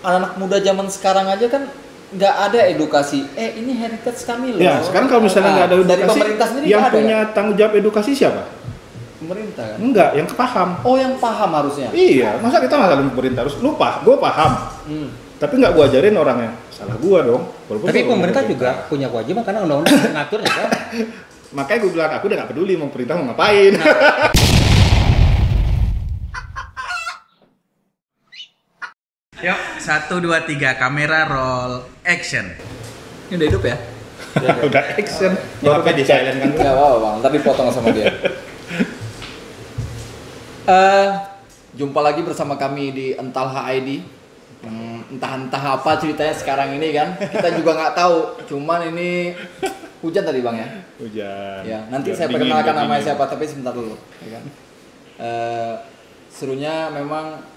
anak muda zaman sekarang aja kan nggak ada edukasi. Ini heritage kami loh. Ya, sekarang kalau misalnya nggak ada edukasi, dari pemerintah sendiri yang ada, punya tanggung jawab edukasi siapa? Pemerintah kan? Enggak, yang paham. Oh, yang paham harusnya. Iya, masa kita nggak saling pemerintah harus lupa? Gue paham, tapi nggak gue ajarin orangnya. Salah gue dong. Walaupun Tapi pemerintah juga punya kewajiban karena undang-undang ngatur ya kan. Makanya gue bilang aku udah nggak peduli mau pemerintah mau ngapain. Yuk, 1, 2, 3, kamera roll action. Ini udah hidup ya? Udah action. Jawabnya di silent kan. Nggak apa-apa bang, tapi potong sama dia. Jumpa lagi bersama kami di Entalha ID. Entah apa ceritanya sekarang ini kan, kita juga nggak tahu. Cuman ini hujan tadi bang ya. Hujan. Ya, nanti Udah saya dingin, perkenalkan udah namanya dingin. siapa, tapi sebentar dulu. Ya kan? Serunya memang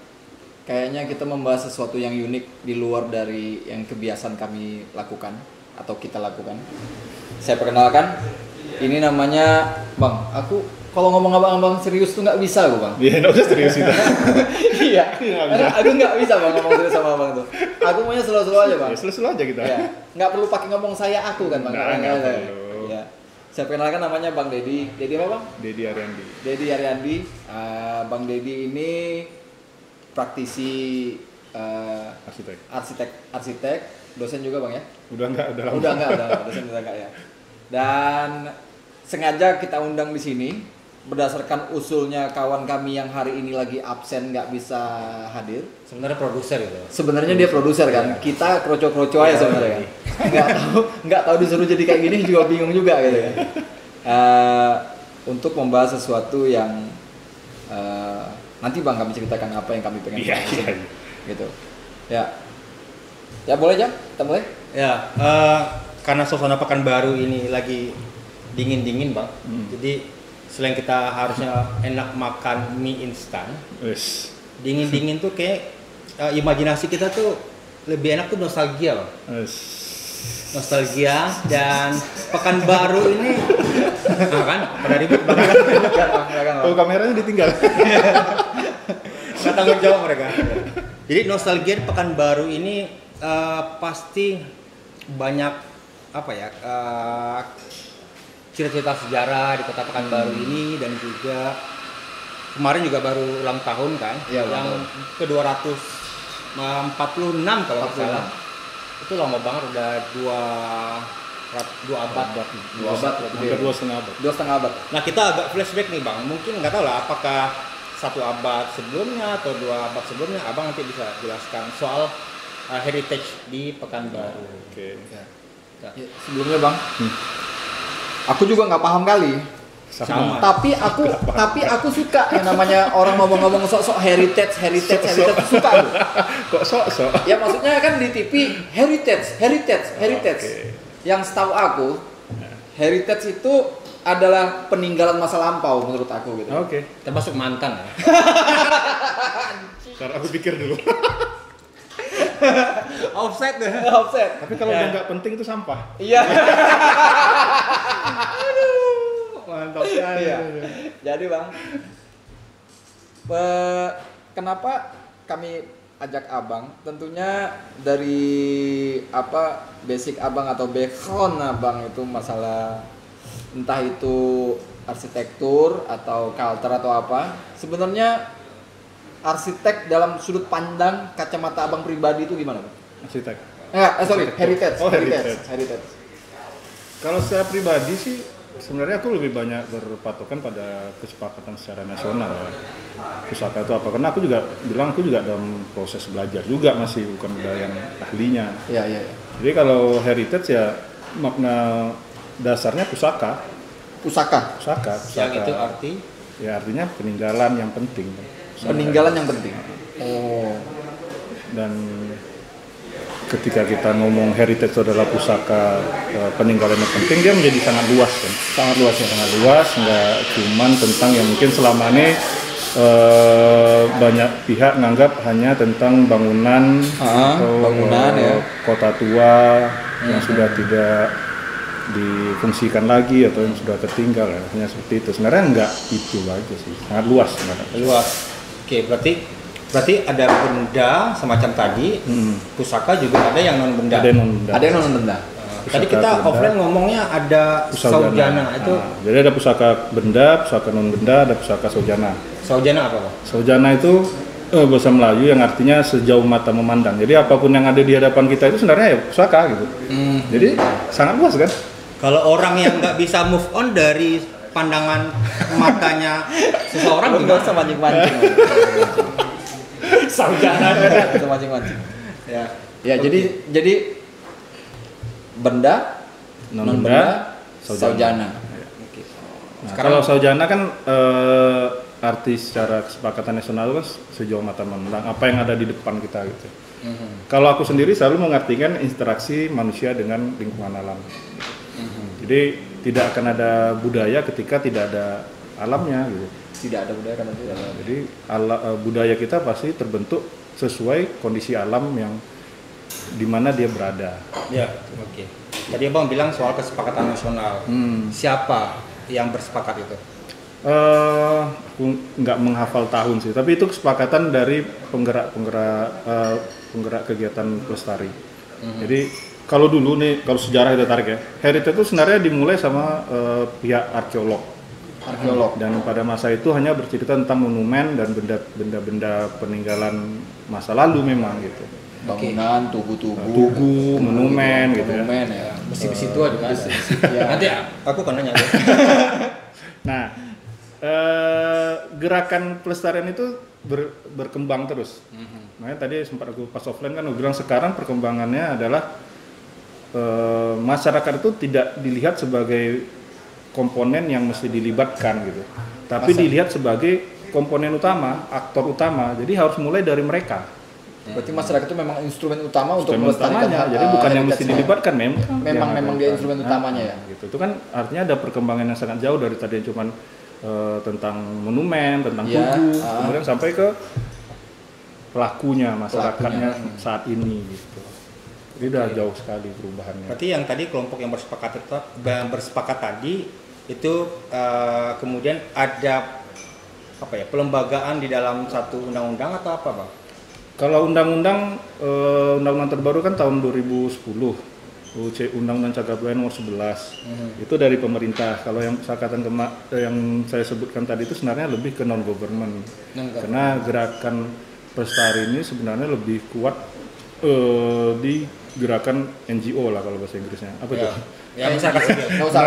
kayaknya kita membahas sesuatu yang unik di luar dari yang kebiasaan kami lakukan atau kita lakukan. Saya perkenalkan, ini namanya Bang. Aku kalau ngomong abang-abang serius tuh nggak bisa gue bang. Iya, nggak usah serius kita. Iya, Nggak bisa. aku nggak bisa bang ngomong serius sama abang tuh. Aku maunya slow-slow aja bang. Ya, slow aja kita. Ya, nggak perlu pakai ngomong saya aku kan bang. Nggak perlu. Ya. Saya perkenalkan namanya Bang Dedi. Dedi apa bang? Dedi Ariandi. Dedi Ariandi. Bang Dedi ini praktisi arsitek, dosen juga bang ya? Udah lama. Udah enggak, dosen udah enggak ya. Dan sengaja kita undang di sini berdasarkan usulnya kawan kami yang hari ini lagi absen nggak bisa hadir. Sebenarnya produser gitu. Sebenarnya dia produser kan, kita kroco-kroco aja sebenarnya kan. Nggak tahu disuruh jadi kayak gini juga bingung juga gitu kan. Untuk membahas sesuatu yang nanti bang kami ceritakan apa yang kami pengen Iya. gitu. Ya boleh Jam, kita mulai. Ya, karena suasana Pekanbaru ini lagi dingin-dingin bang, jadi selain kita harusnya enak makan mie instan, Wes. dingin-dingin tuh kayak imajinasi kita tuh lebih enak tuh nostalgia bang. Wes. Nostalgia dan Pekanbaru ini, nah kan pada ribut banget, Oh, kameranya ditinggal. nggak tanggung jawab mereka. Jadi nostalgia di Pekanbaru ini pasti banyak apa ya cerita-cerita sejarah di kota Pekanbaru ini, dan juga kemarin juga baru ulang tahun kan, Ya, yang ke 246 kalau nggak salah. Itu lama banget, udah dua abad. Hampir 2,5 abad. 2,5 abad. Nah kita agak flashback nih bang, mungkin nggak tahu lah apakah 1 abad sebelumnya atau 2 abad sebelumnya, abang nanti bisa jelaskan soal heritage di Pekanbaru. Oke. Ya, sebelumnya bang, aku juga nggak paham kali. Sama. Tapi aku suka yang namanya orang ngomong-ngomong sok-sok heritage suka aku. Kok sok-sok? Ya maksudnya kan di TV heritage. Oke. Yang setahu aku heritage itu adalah peninggalan masa lampau menurut aku gitu. Oke. Termasuk mantan ya. Ntar aku pikir dulu. Offset deh. Offset. Tapi kalau udah nggak penting itu sampah. Iya. Mantap sekali. Iya. Jadi bang, kenapa kami ajak abang? Tentunya dari basic abang atau background abang itu masalah entah itu arsitektur atau culture atau apa. Sebenarnya arsitek dalam sudut pandang kacamata abang pribadi itu gimana bang? Arsitek. Heritage. Oh, heritage. Heritage. Kalau saya pribadi sih sebenarnya aku lebih banyak berpatokan pada kesepakatan secara nasional. Pusaka itu apa? Karena aku juga bilang aku juga dalam proses belajar juga, masih bukan udah yang ahlinya. Iya. Jadi kalau heritage ya makna dasarnya pusaka. Yang itu arti Ya artinya peninggalan yang penting. Peninggalan yang penting. Oh. Dan ketika kita ngomong heritage itu adalah pusaka peninggalan yang penting, dia menjadi sangat luas kan. Sangat luas, nggak cuman tentang yang mungkin selama ini banyak pihak nganggap hanya tentang bangunan atau ya. kota tua yang sudah tidak difungsikan lagi atau yang sudah tertinggal, hanya seperti itu. Sebenarnya nggak itu aja sih, sangat luas sebenarnya. luas. Oke, berarti Berarti ada benda semacam tadi, pusaka juga ada yang non benda. Ada non benda. Ada yang non benda. Tadi Pusaka kita benda. offline ngomongnya ada saujana itu. Jadi ada pusaka benda, pusaka non benda, ada pusaka saujana. Saujana apa, Pak? Saujana itu bahasa Melayu yang artinya sejauh mata memandang. Jadi apapun yang ada di hadapan kita itu sebenarnya ya pusaka gitu. Jadi sangat luas kan? Kalau orang yang nggak bisa move on dari pandangan matanya seseorang Nggak gimana? usah mancing-mancing. Saujana. Nggak usah mancing-mancing. Ya. Ya, Oke. jadi benda, non benda, saujana. Oke. Nah, kalau saujana kan arti secara kesepakatan nasional kan sejauh mata memandang apa yang ada di depan kita gitu. Kalau aku sendiri selalu mengartikan interaksi manusia dengan lingkungan alam. Jadi tidak akan ada budaya ketika tidak ada alamnya gitu. Tidak ada budaya karena tidak ada. Jadi budaya kita pasti terbentuk sesuai kondisi alam yang di mana dia berada. Ya, oke. Tadi Abang bilang soal kesepakatan nasional. Siapa yang bersepakat itu? Aku nggak menghafal tahun sih, tapi itu kesepakatan dari penggerak kegiatan pelestari. Jadi kalau dulu nih, kalau sejarah kita tarik ya, heritage itu sebenarnya dimulai sama pihak arkeolog. Dan pada masa itu hanya bercerita tentang monumen dan benda-benda peninggalan masa lalu memang gitu. Bangunan, tugu-tugu, Tugu, monumen gitu ya. monumen ya. Besi-besi itu ada. Ya. Nanti aku kan nanya. Nah, gerakan pelestarian itu berkembang terus. Makanya tadi sempat aku pas offline kan aku bilang sekarang perkembangannya adalah masyarakat itu tidak dilihat sebagai komponen yang mesti dilibatkan gitu, tapi dilihat sebagai komponen utama, aktor utama. Jadi harus mulai dari mereka. Berarti masyarakat itu memang instrumen utama untuk Instrumen melestarikan utamanya, jadi bukan yang mesti heritage-nya. dilibatkan Memang dia instrumen utamanya ya. Gitu. Itu kan artinya ada perkembangan yang sangat jauh dari tadi yang cuman tentang monumen, tentang Ya, tugu, kemudian sampai ke pelakunya, masyarakatnya Pelakunya. saat ini gitu. Jadi udah jauh sekali perubahannya. Berarti yang tadi kelompok yang bersepakat tadi itu kemudian ada apa ya, pelembagaan di dalam satu undang-undang atau apa, Bang? Kalau undang-undang terbaru kan tahun 2010, Undang-Undang Cagar Budaya nomor 11. Itu dari pemerintah. Kalau yang yang saya sebutkan tadi itu sebenarnya lebih ke non government. Karena gerakan pelestari ini sebenarnya lebih kuat di gerakan NGO lah kalau bahasa Inggrisnya. Apa itu? Ya, masyarakat sipil. Nggak usah.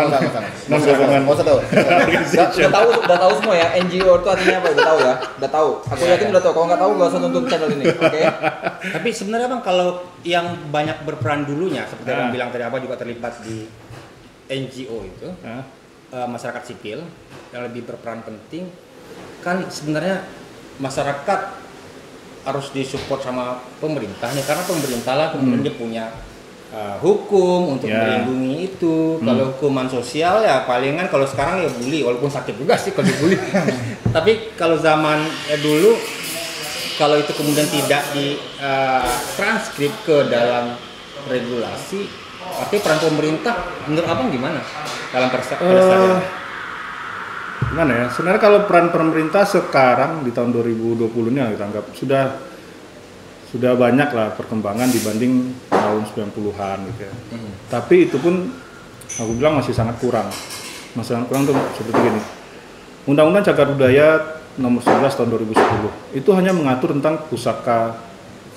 Non-government. Nggak usah tahu. Udah tahu semua ya. NGO itu artinya apa? Udah tahu ya. Udah tahu. Aku yakin udah tahu. Kalau nggak tahu nggak usah nonton channel ini. Oke? Tapi sebenarnya, Bang, kalau yang banyak berperan dulunya seperti Abang bilang tadi, apa juga terlibat di NGO itu, masyarakat sipil yang lebih berperan penting, kan sebenarnya masyarakat harus disupport sama pemerintahnya, karena pemerintah lah kemudian dia punya hukum untuk melindungi itu. Kalau hukuman sosial ya palingan kalau sekarang ya bully, walaupun sakit juga sih kalau dibully. Tapi kalau zaman dulu, kalau itu kemudian tidak di transkrip ke dalam regulasi, tapi peran pemerintah menurut Abang gimana dalam pelestarian? Gimana ya? Sebenarnya kalau peran pemerintah sekarang di tahun 2020 ini kita anggap sudah banyak lah perkembangan dibanding tahun 90-an gitu ya. Tapi itu pun aku bilang masih sangat kurang. Masih sangat kurang tuh seperti gini. Undang-Undang Cagar Budaya nomor 11 tahun 2010 itu hanya mengatur tentang pusaka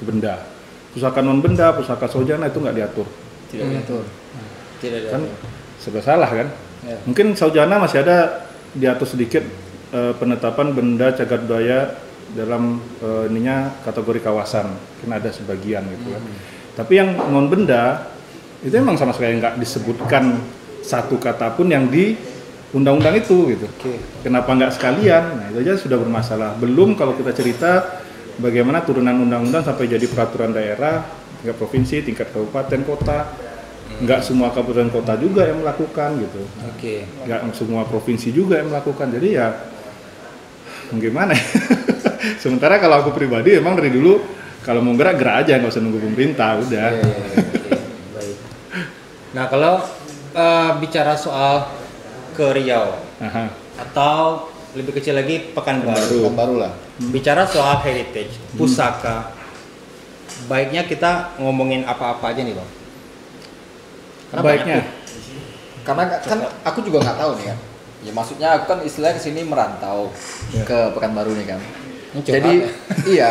benda. Pusaka non benda, pusaka saujana itu nggak diatur. Tidak diatur. Tidak diatur. Kan serba salah kan? Ya. Mungkin saujana masih ada diatur sedikit penetapan benda cagar budaya dalam ininya kategori kawasan, kan ada sebagian gitu kan. Tapi yang non benda itu memang sama sekali nggak disebutkan satu kata pun yang di undang-undang itu gitu. Kenapa nggak sekalian? Nah itu aja sudah bermasalah. Belum kalau kita cerita bagaimana turunan undang-undang sampai jadi peraturan daerah, tingkat provinsi, tingkat kabupaten, kota. Nggak semua kabupaten kota juga yang melakukan gitu. Nggak semua provinsi juga yang melakukan. Jadi ya gimana ya? Sementara kalau aku pribadi emang dari dulu kalau mau gerak aja, nggak usah nunggu pemerintah, udah. Baik. Nah kalau bicara soal ke Riau atau lebih kecil lagi Pekanbaru. Baru lah. bicara soal heritage, pusaka, baiknya kita ngomongin apa-apa aja nih Bang. Karena Baiknya, Karena kan aku juga nggak tahu nih kan. Ya maksudnya aku kan istilahnya kesini merantau ke Pekanbaru nih kan. Jadi iya,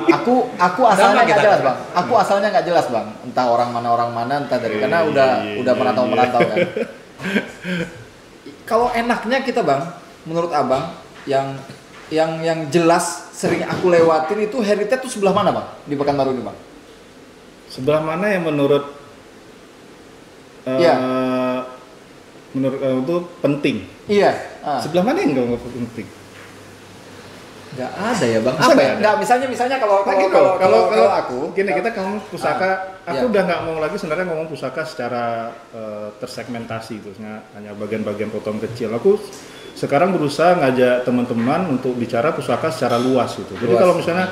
aku asalnya nggak jelas bang. Aku asalnya nggak jelas bang. Entah orang mana entah dari karena udah merantau kan. Kalau enaknya kita bang, menurut abang yang jelas sering aku lewatin itu heritage itu sebelah mana bang di Pekanbaru ini bang? sebelah mana yang menurut Iya. Menurut kamu itu penting? Iya. Sebelah mana yang kamu penting? Nggak ada ya bang. Masa Apa nggak ya? ada? Nggak misalnya kalau aku gini kita ngomong pusaka, aku iya. udah nggak mau lagi sebenarnya ngomong pusaka secara tersegmentasi itu, hanya bagian-bagian potong kecil. Aku sekarang berusaha ngajak teman-teman untuk bicara pusaka secara luas gitu. Jadi kalau misalnya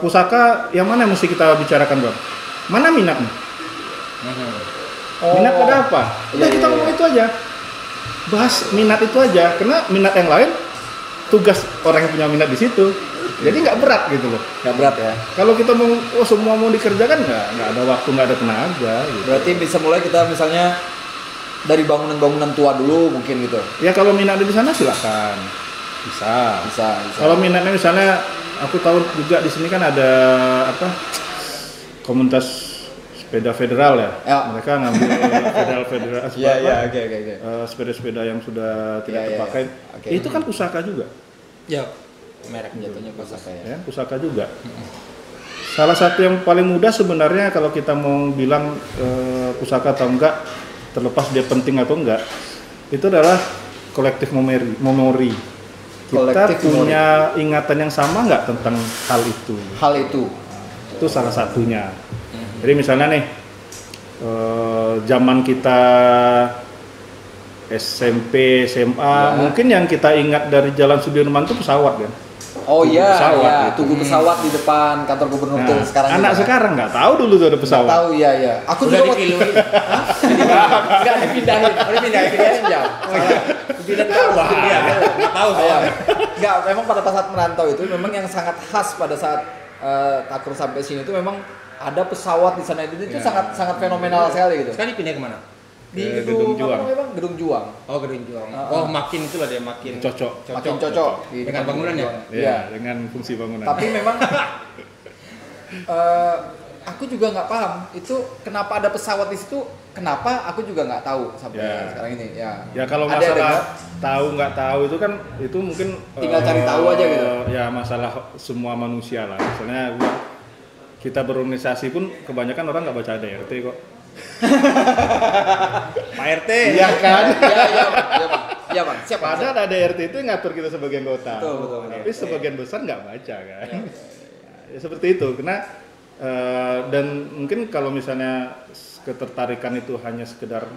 pusaka yang mana yang mesti kita bicarakan bang? Mana minatnya? Minat pada apa? Udah kita ngomong itu aja. Bahas minat itu aja. Karena minat yang lain tugas orang yang punya minat di situ. Jadi nggak berat gitu loh. nggak berat ya. Kalau kita mau semua mau dikerjakan nggak ada waktu, nggak ada tenaga. Gitu. Berarti bisa mulai kita misalnya dari bangunan-bangunan tua dulu mungkin gitu. Ya kalau minat di sana silakan. Bisa. Kalau minatnya misalnya aku tahu juga di sini kan ada apa? Komunitas sepeda federal ya. Mereka ngambil federal Iya, oke. Sepeda-sepeda yang sudah tidak terpakai. Oke. Itu kan pusaka juga. Ya, merek Jatuhnya pusaka ya. Ya, pusaka juga. Salah satu yang paling mudah sebenarnya kalau kita mau bilang pusaka atau enggak, terlepas dia penting atau enggak, itu adalah kolektif memori. Kita punya ingatan yang sama nggak tentang hal itu? Itu salah satunya. Jadi misalnya nih, zaman kita SMP, SMA, mungkin yang kita ingat dari Jalan Sudirman itu pesawat kan? Oh iya, pesawat, ya. Tugu pesawat di depan kantor gubernur tuh sekarang. Anak sekarang nggak tahu dulu tuh ada pesawat. Nggak tahu, iya. Aku udah juga dipiluin. nggak dipindahin. Dipindahin jauh. Pindah tahu. Iya, nggak tahu Iya. soalnya. Nggak, memang pada saat merantau itu memang yang sangat khas pada saat Takur sampai sini itu memang ada pesawat di sana itu sangat fenomenal sekali gitu. Sekarang dipindah kemana? Di Gedung Juang. apa namanya, Bang? Gedung Juang. Oh, Gedung Juang. Oh, makin itulah dia makin Cocok. Makin cocok dengan bangunannya. Iya, dengan fungsi bangunan. Tapi memang aku juga nggak paham itu kenapa ada pesawat di situ. Kenapa aku juga nggak tahu sampai sekarang ini. Ya kalau masalah tahu nggak tahu itu kan itu mungkin tinggal cari tahu aja gitu. Ya masalah semua manusia lah. Misalnya kita berorganisasi pun kebanyakan orang nggak baca ADRT kok. Pak RT. Iya kan? Iya bang. Siap. Padahal ADRT itu ngatur kita sebagai anggota. Betul. Tapi sebagian besar nggak baca kan. Ya, seperti itu. Karena dan mungkin kalau misalnya ketertarikan itu hanya sekedar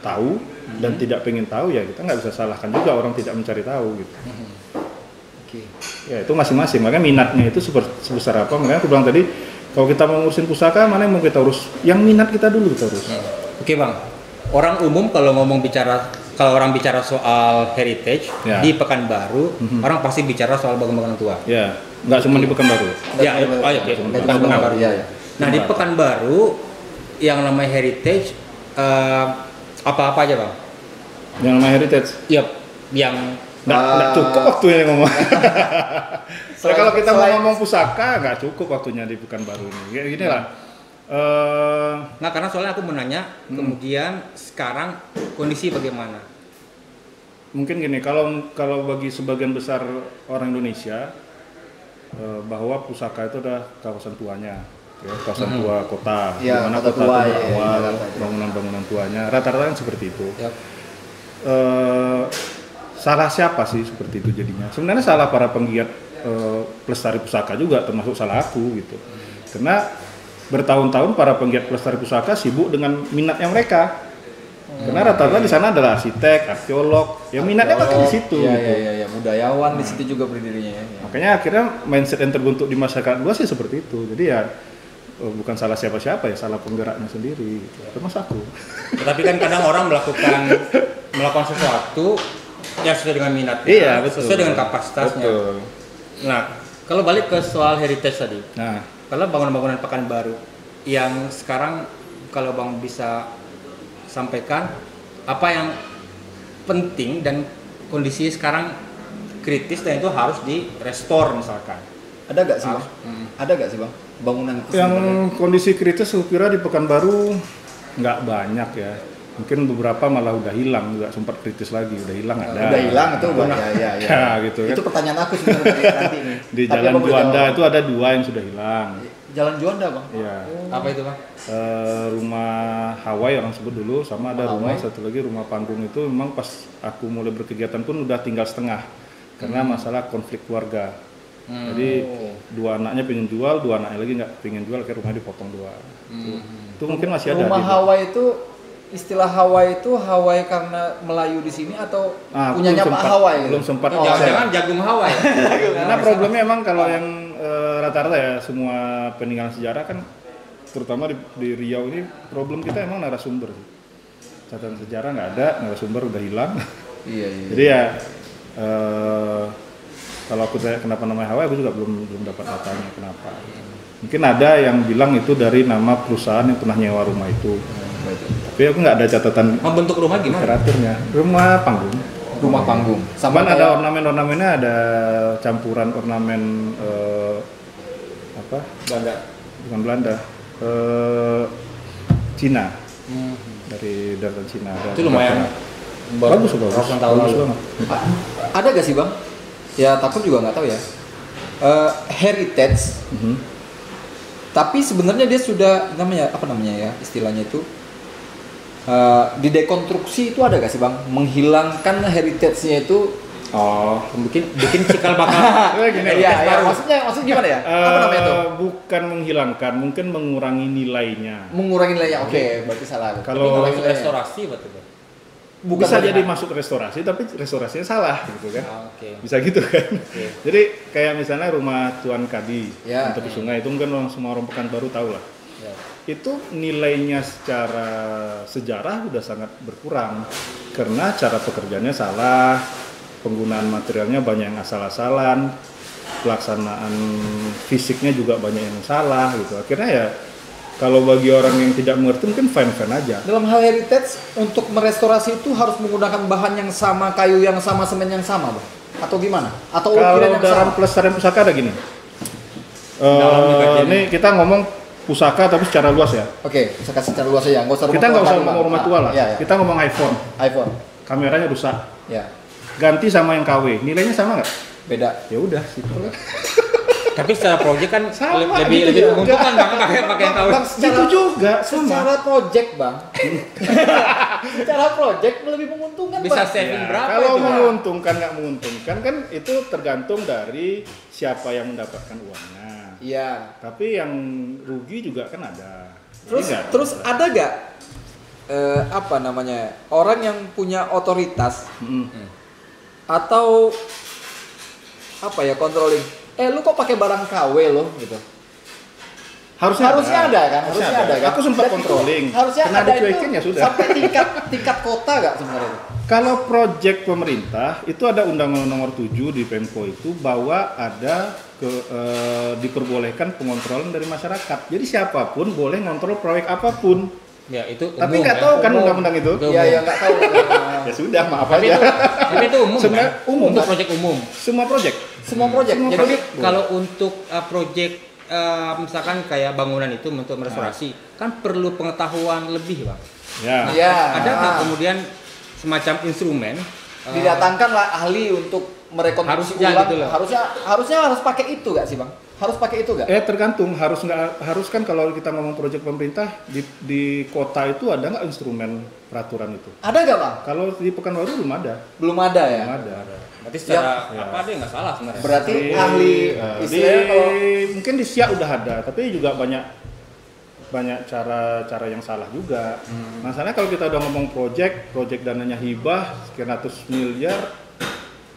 tahu dan tidak pengen tahu ya kita nggak bisa salahkan juga orang tidak mencari tahu gitu. Ya itu masing-masing. Makanya minatnya itu sebesar apa? Makanya aku bilang tadi kalau kita mau ngurusin pusaka mana yang mau kita urus? Yang minat kita dulu kita urus. Oke bang. Orang umum kalau orang bicara soal heritage di Pekanbaru, orang pasti bicara soal bangunan tua. Ya, nggak cuma di Pekanbaru. Pekanbaru. Nah di Pekanbaru yang namanya heritage apa-apa aja bang? Yang namanya heritage? Iya, yang nggak cukup waktunya ngomong. Kalau kita mau ngomong pusaka nggak cukup waktunya di Pekanbaru ini. Kayak gini lah. Nah karena soalnya aku menanya, kemudian sekarang kondisi bagaimana? Mungkin gini, kalau bagi sebagian besar orang Indonesia bahwa pusaka itu adalah kawasan tuanya, ya, kawasan tua kota, di mana kota tua, bangunan-bangunan tuanya, rata-rata kan seperti itu. Yep. Salah siapa sih seperti itu jadinya? Sebenarnya salah para penggiat pelestari pusaka juga, termasuk salah aku gitu. Karena bertahun-tahun para penggiat pelestari pusaka sibuk dengan minatnya mereka. Karena rata-rata di sana adalah arsitek, arkeolog, yang minatnya pakai di situ. Iya, budayawan di situ juga berdirinya ya. Makanya akhirnya mindset yang terbentuk di masyarakat luas sih seperti itu. Jadi ya bukan salah siapa-siapa ya, salah penggeraknya sendiri. Termasuk aku. Tapi kan kadang orang melakukan sesuatu Ya sesuai dengan minatnya. Iya, betul. Sesuai dengan kapasitasnya. Betul. Nah, kalau balik ke soal heritage tadi. Nah, Kalau bangunan-bangunan Pekanbaru yang sekarang kalau Bang bisa sampaikan apa yang penting dan kondisi sekarang kritis dan itu harus direstore misalkan. Ada gak sih bang? Ada gak sih bang bangunan itu yang sebenarnya? kondisi kritis saya kira di Pekanbaru nggak banyak ya. Mungkin beberapa malah udah hilang, nggak sempat kritis lagi, udah hilang ada. Udah hilang itu bang ya. Ya, gitu kan. Itu pertanyaan aku sebenarnya nanti nih. Di Tapi Jalan Abang boleh Juanda jawab. itu ada 2 yang sudah hilang. Jalan Juanda bang. Iya. Apa itu, Bang? Rumah Hawaii orang sebut dulu, sama ada Rumah rumah Hawaii. satu lagi rumah panggung itu memang pas aku mulai berkegiatan pun udah tinggal setengah karena masalah konflik keluarga. Jadi 2 anaknya pengen jual, 2 anaknya lagi nggak pengen jual, kayak rumahnya dipotong 2. Itu mungkin masih ada. Rumah di- Hawaii itu istilah Hawaii itu Hawaii karena Melayu di sini atau punyanya belum Pak sempat- Hawaii? belum sempat. Jangan-jangan jagung Hawaii. Karena problemnya emang kalau yang rata-rata ya semua peninggalan sejarah kan terutama di Riau ini problem kita emang narasumber sih. Catatan sejarah nggak ada, narasumber udah hilang. Iya. Jadi ya kalau aku tanya kenapa namanya Hawaii, aku juga belum dapat datanya kenapa. Mungkin ada yang bilang itu dari nama perusahaan yang pernah nyewa rumah itu. Tapi aku nggak ada catatan Membentuk rumah gimana? literaturnya. Rumah panggung. Rumah panggung. Sama kayak- ada ornamen-ornamennya, ada campuran ornamen apa? Belanda. Bukan Belanda, Cina. Dari daratan Cina. Itu lumayan bagus. ratusan tahun Bagus lalu. banget. Ada gak sih bang? Ya takut juga nggak tahu ya. Heritage. Tapi sebenarnya dia sudah apa namanya ya istilahnya itu di dekonstruksi itu ada gak sih bang? Menghilangkan heritage-nya itu. Oh, bikin cikal bakal. Iya, maksudnya gimana ya? Apa namanya itu? Bukan menghilangkan, mungkin mengurangi nilainya. Mengurangi nilainya. Oke, berarti salah. Kalau Kalau restorasi betul. Bukan bisa menghilangkan. jadi masuk restorasi, tapi restorasinya salah gitu kan. Oke. Bisa gitu kan. Jadi kayak misalnya rumah Tuan Kadi Ya. untuk di sungai itu mungkin semua orang Pekanbaru tahu lah. Ya. Itu nilainya secara sejarah udah sangat berkurang karena cara pekerjaannya salah, penggunaan materialnya banyak yang asal-asalan, pelaksanaan fisiknya juga banyak yang salah gitu. Akhirnya ya kalau bagi orang yang tidak mengerti mungkin fine-fine aja. Dalam hal heritage untuk merestorasi itu harus menggunakan bahan yang sama, kayu yang sama, semen yang sama, bang? Atau gimana? Atau ukiran Kalau yang dalam sama? pelestarian pusaka ada gini. Ini kita ngomong pusaka tapi secara luas ya. Oke, saya kasih secara luas aja. Kita nggak usah ngomong rumah tua lah. Iya. Kita ngomong iPhone. iPhone. Kameranya rusak. Ya, Ganti sama yang KW. Nilainya sama nggak? beda. Ya udah, simpel. Tapi secara proyek kan Sama, lebih gitu juga. menguntungkan Bang pakai yang tahu. Itu juga Secara sama. project, bang. Secara project lebih menguntungkan, Bisa bang. saving Ya, berapa kalau itu, Bang? menguntungkan nggak menguntungkan kan itu tergantung dari siapa yang mendapatkan uangnya. Iya. Tapi yang rugi juga kan ada. Terus Jadi nggak- terus ada gak apa namanya orang yang punya otoritas Mm-mm. atau apa ya controlling? Lu kok pakai barang KW lo gitu? Harusnya ada kan? Harusnya ada kan? Aku sempat Dan itu controlling. Harusnya Kena ada dicuekin itu ya sudah. sampai tingkat kota gak sebenarnya itu? Kalau proyek pemerintah itu ada Undang-Undang Nomor 7 di Pemko itu bahwa ada diperbolehkan pengontrolan dari masyarakat. Jadi siapapun boleh ngontrol proyek apapun. Ya itu umum. Tapi nggak ya. tahu kan Umum. undang-undang itu. Itu Iya, umum. ya nggak tahu. Ya sudah, maaf Tapi aja. itu umum Sebenarnya kan? umum, Untuk kan? proyek umum. Semua proyek. Semua project. Semua Jadi project. Kalau untuk proyek misalkan kayak bangunan itu untuk merestorasi kan perlu pengetahuan lebih Bang. Ya. Iya. Ada nggak kemudian semacam instrumen didatangkanlah ahli untuk merekonstruksi Harusnya ulang. gitu loh. Harusnya harus pakai itu gak sih bang? Harus pakai itu gak? Tergantung, harus kan kalau kita ngomong proyek pemerintah di kota itu ada nggak instrumen peraturan itu? Ada gak bang? Kalau di Pekanbaru belum ada. Belum ada ya. Belum ada. berarti secara Ya. apa dia nggak salah sebenarnya. Berarti Di- ahli di istilahnya kalau mungkin di Siak udah ada, tapi juga banyak cara yang salah juga. Masalahnya kalau kita udah ngomong project dananya hibah sekian ratus miliar,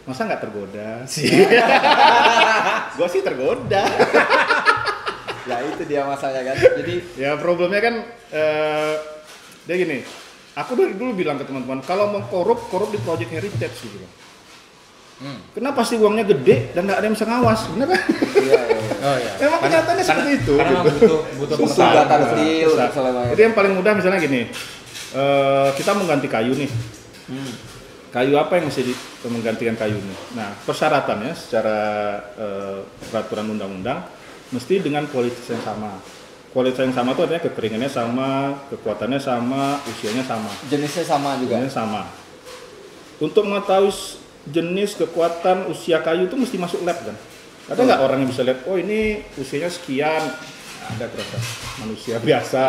masa nggak tergoda sih? Gua sih tergoda. ya itu dia masalahnya kan. Jadi Ya problemnya kan dia gini. Aku dari dulu bilang ke teman-teman, kalau mau korup di project heritage gitu loh. Kenapa pasti uangnya gede dan nggak ada yang bisa ngawas, bener kan? Iya. Oh iya. Emang kenyataannya seperti itu. Karena Gitu. butuh Susah pengetahuan. data detil Susah. misalnya. Jadi yang paling mudah misalnya gini, kita mengganti kayu nih. Kayu apa yang mesti menggantikan kayu nih? Nah, persyaratannya secara peraturan undang-undang mesti dengan kualitas yang sama. Kualitas yang sama itu artinya kekeringannya sama, kekuatannya sama, usianya sama. Jenisnya sama juga. Jenisnya sama. Untuk mengetahui jenis, kekuatan, usia kayu itu mesti masuk lab kan? Ada nggak orang yang bisa lihat, oh ini usianya sekian? Ada proses manusia biasa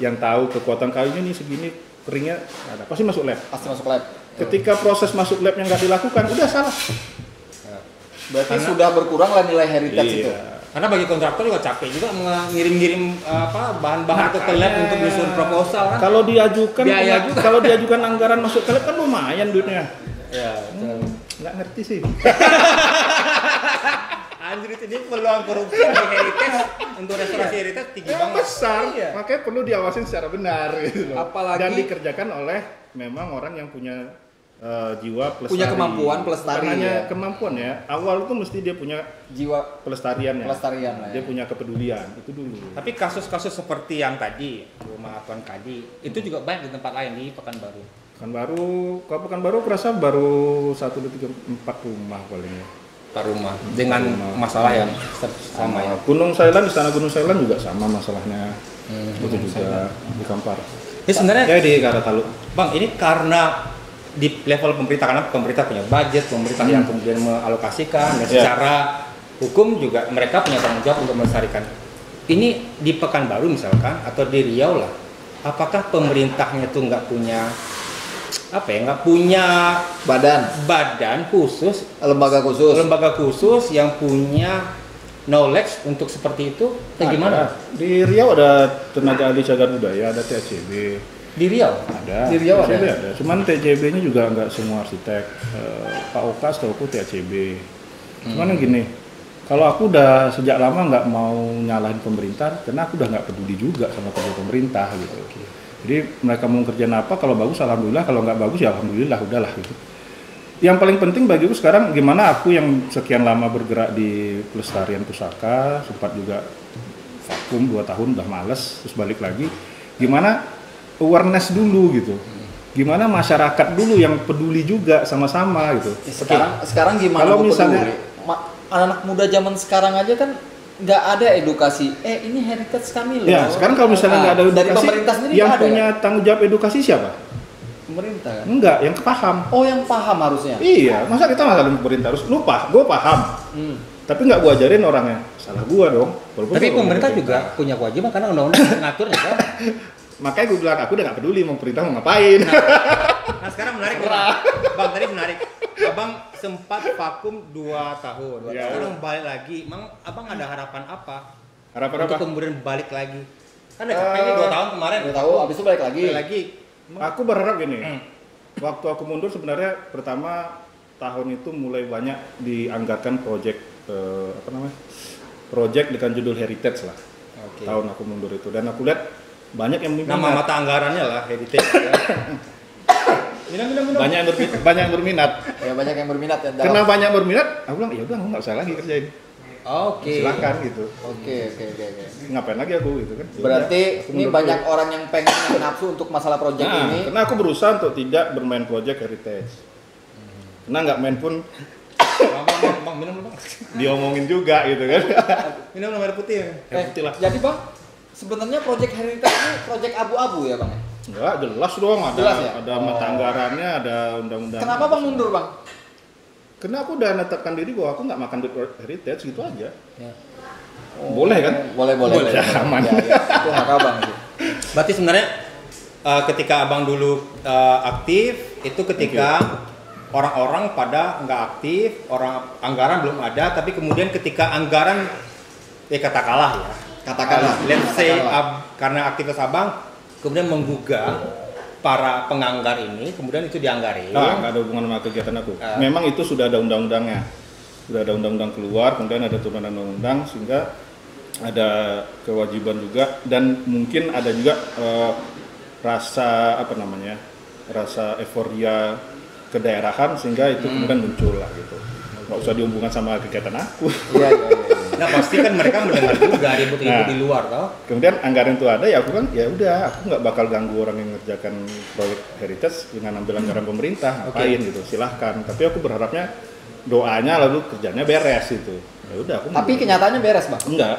yang tahu kekuatan kayunya nih segini, keringnya ada. Pasti masuk lab. Pasti masuk lab. Ketika proses masuk labnya nggak dilakukan, udah salah. Berarti sudah berkurang lah nilai heritage itu. Karena bagi kontraktor juga capek juga ngirim-ngirim bahan-bahan itu ke lab untuk disusun proposal kan. Kalau diajukan, Biaya juga. kalau diajukan anggaran masuk ke lab kan lumayan duitnya. Ya, Nggak ngerti sih. anjir itu dia peluang korupsi di heritage untuk restorasi heritage tinggi Yang banget. besar, Iya. makanya perlu diawasin secara benar gitu loh. Apalagi- dan dikerjakan oleh memang orang yang punya jiwa pelestari. Punya kemampuan pelestari, Bukan hanya ya. kemampuan ya. Awal itu mesti dia punya Jiwa pelestarian ya. pelestarian lah Dia ya. punya kepedulian itu dulu. Tapi kasus-kasus seperti yang tadi, rumah Tuan Kadi, itu juga banyak di tempat lain di Pekanbaru. Kalau Pekanbaru kerasa baru 1, 2, 3, 4 rumah paling ya. Pak rumah dengan masalah yang sama ya. Gunung Sailan, di sana Gunung Sailan juga sama masalahnya. Itu juga di Kampar. Ini sebenarnya Ya di Karatalu. Bang, ini karena di level pemerintah, karena pemerintah punya budget, pemerintah yang kemudian mengalokasikan, dan Ya. secara hukum juga mereka punya tanggung jawab untuk melestarikan. Ini di Pekanbaru misalkan, atau di Riau lah, apakah pemerintahnya tuh nggak punya nggak punya badan khusus, lembaga khusus yang punya knowledge untuk seperti itu? Atau gimana? Di Riau ada tenaga ahli cagar budaya, ada TACB. Di Riau? Ada. Di Riau TACB ada? ada. Cuman TACB-nya juga nggak semua arsitek. Pak Oka setahu TACB. Cuman yang gini, kalau aku udah sejak lama nggak mau nyalahin pemerintah, karena aku udah nggak peduli juga sama kerja pemerintah gitu. Jadi mereka mau kerjaan apa, kalau bagus alhamdulillah, kalau nggak bagus ya alhamdulillah, udahlah gitu. Yang paling penting bagiku sekarang gimana aku yang sekian lama bergerak di pelestarian pusaka, sempat juga vakum 2 tahun udah males, terus balik lagi. Gimana awareness dulu gitu. Gimana masyarakat dulu yang peduli juga sama-sama gitu. Sekarang gimana? Kalau Bu misalnya- peduli? Anak muda zaman sekarang aja kan nggak ada edukasi. Ini heritage kami loh. Ya, sekarang kalau misalnya nggak ada edukasi, dari pemerintah sendiri yang nggak ada, punya tanggung jawab edukasi siapa? pemerintah kan? Enggak, yang paham. Oh, yang paham harusnya. Iya, masa kita ngasalin pemerintah harus lupa, gue paham. Tapi nggak gue ajarin orangnya, salah gue dong. Walaupun Tapi kalau pemerintah ngomong juga punya kewajiban karena undang-undang ngaturnya kan. makanya gue bilang aku udah nggak peduli mau pemerintah mau ngapain. Nah sekarang menarik nih, Bang, tadi menarik. Abang sempat vakum 2 tahun. Ya. Sekarang balik lagi. Emang Abang ada harapan apa? Harapan Untuk apa? kemudian balik lagi. Kan udah capek nih 2 tahun kemarin. Udah tahu, abis itu balik lagi. Balik lagi. Aku berharap gini, waktu aku mundur sebenarnya pertama tahun itu mulai banyak dianggarkan proyek proyek dengan judul heritage lah. Oke. Tahun aku mundur itu dan aku lihat banyak yang Nama mata anggarannya lah heritage. Ya. Minum. banyak yang berminat. Ya banyak yang berminat ya. Karena banyak berminat, aku bilang ya udah aku nggak usah lagi kerjain. Oke. Silakan gitu. Oke. Ngapain lagi aku gitu kan? Ya Berarti udah, aku ini mundur banyak dulu. orang yang pengen yang nafsu untuk masalah proyek Nah, ini. karena aku berusaha untuk tidak bermain proyek heritage. Karena nggak main pun Bang, minum dulu, Bang. diomongin juga gitu kan. Minum air putih ya. Putih lah. Jadi bang, sebenarnya proyek heritage ini proyek abu-abu ya bang? Enggak, jelas dong ada Jelas ya? ada mata anggarannya, ada undang-undang. Kenapa bang mundur bang? Karena aku udah menetapkan diri bahwa aku nggak makan duit heritage gitu aja. Ya. Boleh kan? Boleh. Ya, aman. Ya, itu hak abang itu. Berarti sebenarnya ketika Abang dulu aktif itu ketika orang-orang pada nggak aktif, anggaran belum ada, tapi kemudian ketika anggaran katakanlah let's say karena aktivitas Abang kemudian menggugah para penganggar ini, kemudian itu dianggarin. Nggak ada hubungan sama kegiatan aku. Memang itu sudah ada undang-undangnya. Sudah ada undang-undang keluar, kemudian ada turunan undang-undang sehingga ada kewajiban juga dan mungkin ada juga rasa rasa euforia kedaerahan sehingga itu kemudian muncul lah gitu. nggak usah dihubungkan sama kegiatan aku. Iya. Nah pasti kan mereka mendengar juga ribut-ribut di luar toh. Kemudian anggaran itu ada, ya aku kan ya udah, aku nggak bakal ganggu orang yang ngerjakan proyek heritage dengan ambil anggaran pemerintah, ngapain gitu, silahkan. Tapi aku berharapnya doanya lalu kerjanya beres gitu. Ya udah aku. Tapi kenyataannya beres, Bang. Enggak.